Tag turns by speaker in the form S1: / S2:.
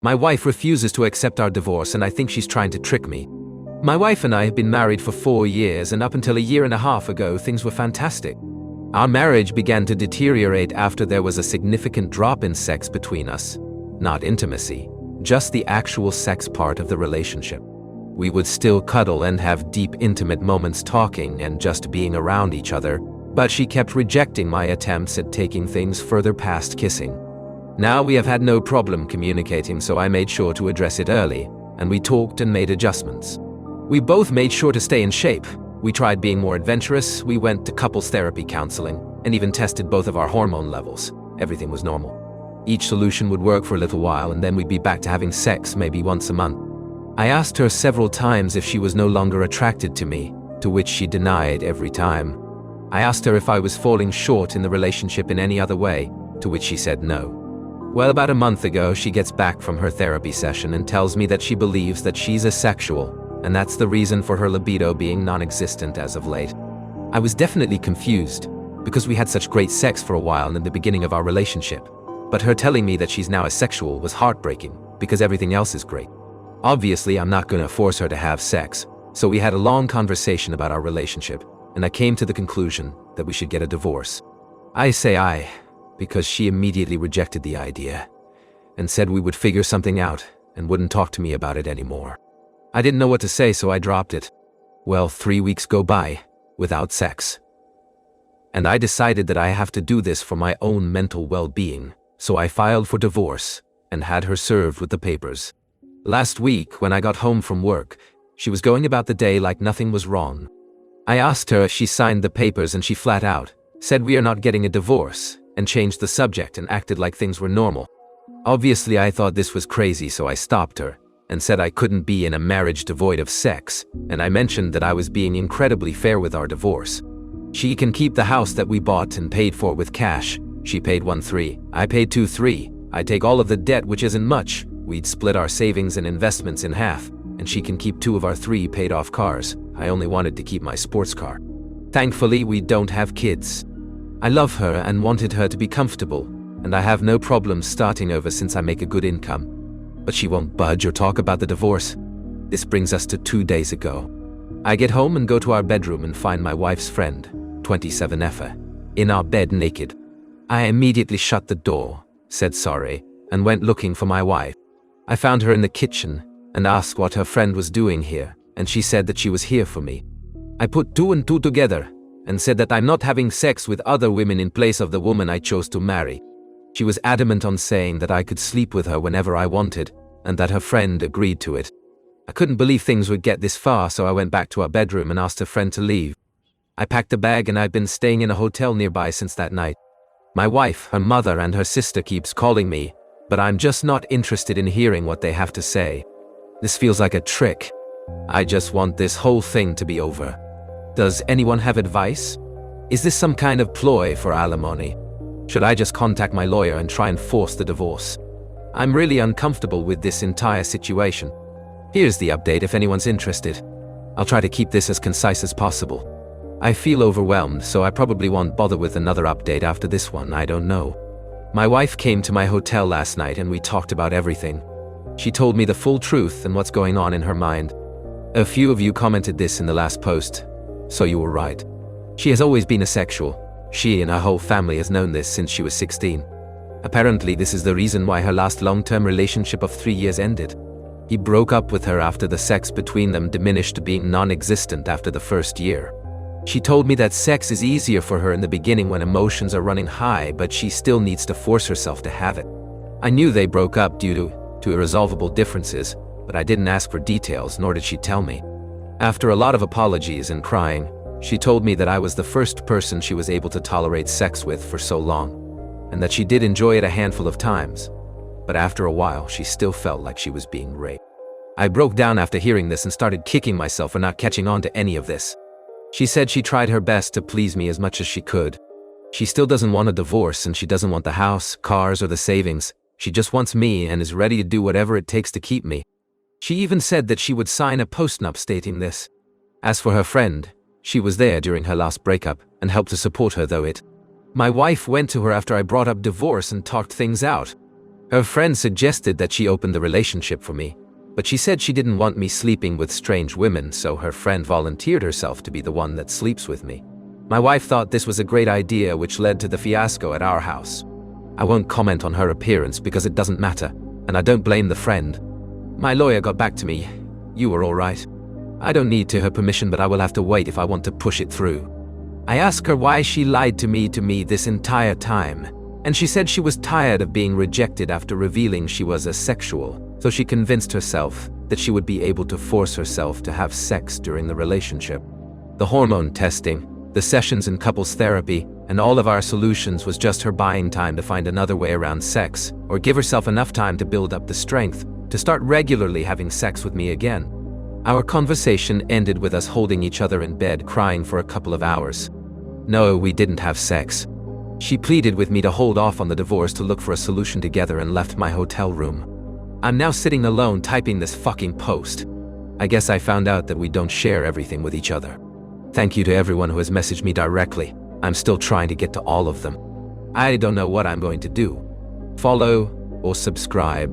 S1: My wife refuses to accept our divorce, and I think she's trying to trick me. My wife and I have been married for 4 years, and up until a year and a half ago, things were fantastic. Our marriage began to deteriorate after there was a significant drop in sex between us. Not intimacy, just the actual sex part of the relationship. We would still cuddle and have deep, intimate moments talking and just being around each other, but she kept rejecting my attempts at taking things further past kissing. Now we have had no problem communicating, so I made sure to address it early, and we talked and made adjustments. We both made sure to stay in shape. We tried being more adventurous, we went to couples therapy counseling, and even tested both of our hormone levels. Everything was normal. Each solution would work for a little while, and then we'd be back to having sex maybe once a month. I asked her several times if she was no longer attracted to me, to which she denied every time. I asked her if I was falling short in the relationship in any other way, to which she said no. Well, about a month ago, she gets back from her therapy session and tells me that she believes that she's asexual, and that's the reason for her libido being non-existent as of late. I was definitely confused, because we had such great sex for a while in the beginning of our relationship. But her telling me that she's now asexual was heartbreaking, because everything else is great. Obviously, I'm not going to force her to have sex, so we had a long conversation about our relationship, and I came to the conclusion that we should get a divorce. I say because she immediately rejected the idea, and said we would figure something out and wouldn't talk to me about it anymore. I didn't know what to say, so I dropped it. Well, 3 weeks go by without sex. And I decided that I have to do this for my own mental well-being, so I filed for divorce and had her served with the papers. Last week, when I got home from work, she was going about the day like nothing was wrong. I asked her if she signed the papers, and she flat out said we are not getting a divorce, and changed the subject and acted like things were normal. Obviously, I thought this was crazy, so I stopped her and said I couldn't be in a marriage devoid of sex, and I mentioned that I was being incredibly fair with our divorce. She can keep the house that we bought and paid for with cash. She paid 1/3, I paid 2/3. I take all of the debt, which isn't much. We'd split our savings and investments in half, and she can keep 2 of our 3 paid-off cars. I only wanted to keep my sports car. Thankfully, we don't have kids. I love her and wanted her to be comfortable, and I have no problem starting over since I make a good income. But she won't budge or talk about the divorce. This brings us to 2 days ago. I get home and go to our bedroom and find my wife's friend, 27F, in our bed naked. I immediately shut the door, said sorry, and went looking for my wife. I found her in the kitchen and asked what her friend was doing here, and she said that she was here for me. I put 2 and 2 together and said that I'm not having sex with other women in place of the woman I chose to marry. She was adamant on saying that I could sleep with her whenever I wanted, and that her friend agreed to it. I couldn't believe things would get this far, so I went back to our bedroom and asked her friend to leave. I packed a bag, and I've been staying in a hotel nearby since that night. My wife, her mother, and her sister keeps calling me, but I'm just not interested in hearing what they have to say. This feels like a trick. I just want this whole thing to be over. Does anyone have advice? Is this some kind of ploy for alimony? Should I just contact my lawyer and try and force the divorce? I'm really uncomfortable with this entire situation. Here's the update if anyone's interested. I'll try to keep this as concise as possible. I feel overwhelmed, so I probably won't bother with another update after this one, I don't know. My wife came to my hotel last night and we talked about everything. She told me the full truth and what's going on in her mind. A few of you commented this in the last post, so you were right. She has always been asexual. She and her whole family has known this since she was 16. Apparently, this is the reason why her last long-term relationship of 3 years ended. He broke up with her after the sex between them diminished to being non-existent after the first year. She told me that sex is easier for her in the beginning when emotions are running high, but she still needs to force herself to have it. I knew they broke up due to irresolvable differences, but I didn't ask for details, nor did she tell me. After a lot of apologies and crying, she told me that I was the first person she was able to tolerate sex with for so long, and that she did enjoy it a handful of times. But after a while, she still felt like she was being raped. I broke down after hearing this and started kicking myself for not catching on to any of this. She said she tried her best to please me as much as she could. She still doesn't want a divorce, and she doesn't want the house, cars, or the savings. She just wants me and is ready to do whatever it takes to keep me. She even said that she would sign a postnup stating this. As for her friend, she was there during her last breakup and helped to support her, though my wife went to her after I brought up divorce and talked things out. Her friend suggested that she open the relationship for me, but she said she didn't want me sleeping with strange women, so her friend volunteered herself to be the one that sleeps with me. My wife thought this was a great idea, which led to the fiasco at our house. I won't comment on her appearance because it doesn't matter, and I don't blame the friend. My lawyer got back to me. You were all right. I don't need her permission, but I will have to wait if I want to push it through. I asked her why she lied to me this entire time, and she said she was tired of being rejected after revealing she was asexual, so she convinced herself that she would be able to force herself to have sex during the relationship. The hormone testing, the sessions in couples therapy, and all of our solutions was just her buying time to find another way around sex, or give herself enough time to build up the strength to start regularly having sex with me again. Our conversation ended with us holding each other in bed crying for a couple of hours. No, we didn't have sex. She pleaded with me to hold off on the divorce to look for a solution together and left my hotel room. I'm now sitting alone typing this fucking post. I guess I found out that we don't share everything with each other. Thank you to everyone who has messaged me directly. I'm still trying to get to all of them. I don't know what I'm going to do. Follow or subscribe.